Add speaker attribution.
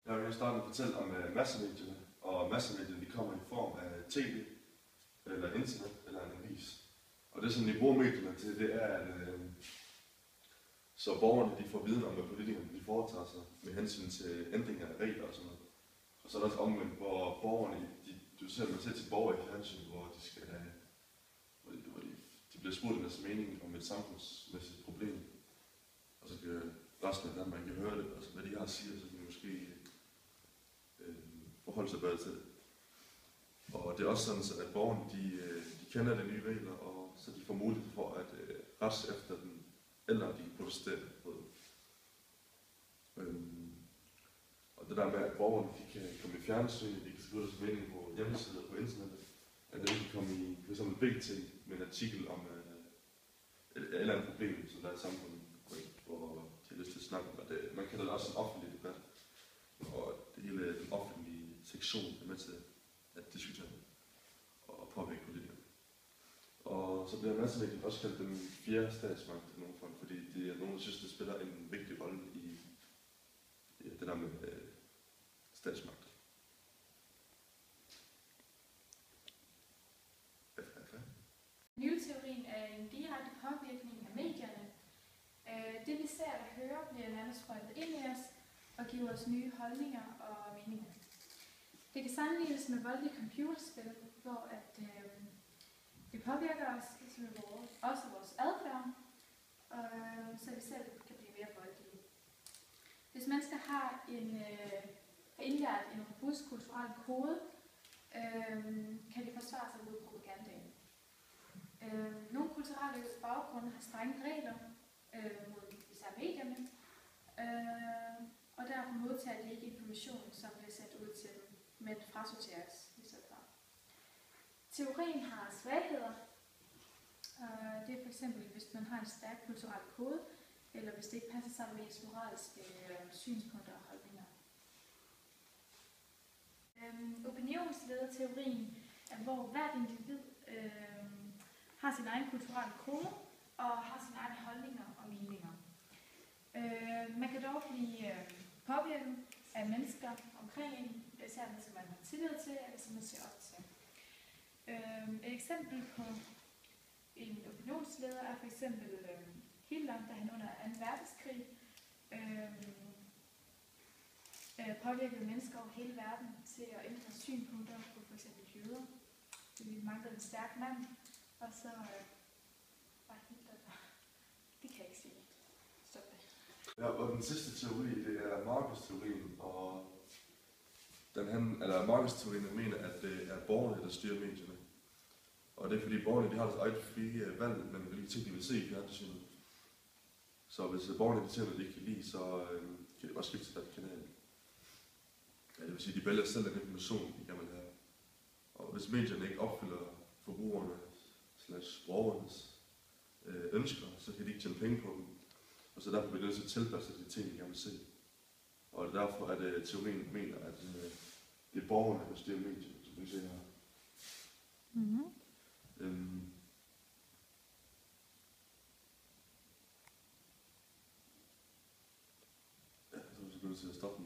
Speaker 1: Jeg vil starte med at fortælle om massemedierne, og massemedierne de kommer i form af tv, eller internet, eller en avis. Og det som de bruger medierne til, det er, at så borgerne de får viden om, hvad politikerne de foretager sig med hensyn til ændringer af regler og sådan noget. Og så er der også omvendt, hvor borgerne, du ser man til borgere i fjernsyn, hvor de skal hvor de bliver spurgt en masse mening om et samfundsmæssigt problem. Og så kan resten af Danmark kan høre det, og hvad de har at sige, så kan de måske forholde sig bedre til det. Og det er også sådan, at borgerne de kender de nye regler, og så de får mulighed for at rets efter den, eller de kan protestere på det. Og det der med, at borgerne de kan komme i fjernsyn, de kan skrive deres mening på hjemmesider på internettet, at de kan komme i for eksempel BT med en artikel om et eller andet problem, som der er i samfundet, hvor de har lyst til at snakke om, at man kan da også en offentlig debat, og det hele den offentlige sektion er med til at diskutere og påvirke politikerne. Og så bliver massemedierne også kaldt den fjerde statsmagt til nogle folk, fordi det er nogen, der synes, det spiller en vigtig rolle i det der med statsmagt.
Speaker 2: Nyhedsteorien er en direkte påvirkning af medierne. Det vi ser og hører bliver nærmest sprøjtet ind i os og giver os nye holdninger og meninger. Det kan sammenlignes med voldelige computerspil, hvor det påvirker os, også vores adfærd, så vi selv kan blive mere voldelige. Hvis mennesker har indlært en robust kulturel kode, kan de forsvare sig mod propagandaen. Nogle kulturelle baggrunde har strenge regler mod især medierne, og derfor modtager de ikke information, som bliver sendt ud til dem, men frasorteres i stedet for. Teorien har svagheder. Det er f.eks. hvis man har en stærk kulturel kode, eller hvis det ikke passer sammen med ens moralske synspunkter og holdninger. Opinionslederteorien er, hvor hvert individ har sin egen kulturelle kode og har sine egne holdninger og meninger. Man kan dog blive påvirket af mennesker omkring en, især mennesker man har tillid til, eller som man ser op til. Et eksempel på en opinionsleder er for eksempel Hitler, da han under 2. verdenskrig påvirkede mennesker over hele verden til at ændre synspunkter på for eksempel jøder. Vi manglede en stærk mand, og så var Hitler der. Det kan jeg ikke sige. Stop det.
Speaker 1: Ja, og den sidste teori, det er Marcus-teorien, og Marcus-teorien mener, at det er borgerne, der styrer medierne. Og det er fordi borgerne de har deres eget frie valg, men hvilke ting de vil se i fjernsynet. Så hvis borgerne ser noget, de ikke kan lide, så kan de bare skifte til den kanal. Ja, det vil sige, at de vælger selv den information, de gerne vil have. Og hvis medierne ikke opfylder forbrugernes/borgernes ønsker, så kan de ikke tjene penge på dem. Og så derfor bliver det nødt til at tilpasse de ting, de gerne vil se. Og det er derfor, at teorien mener, at det er borgerne, der styrer medierne, som vi ser her.
Speaker 2: Mm-hmm.
Speaker 1: Ja, så er vi nødt til at stoppe.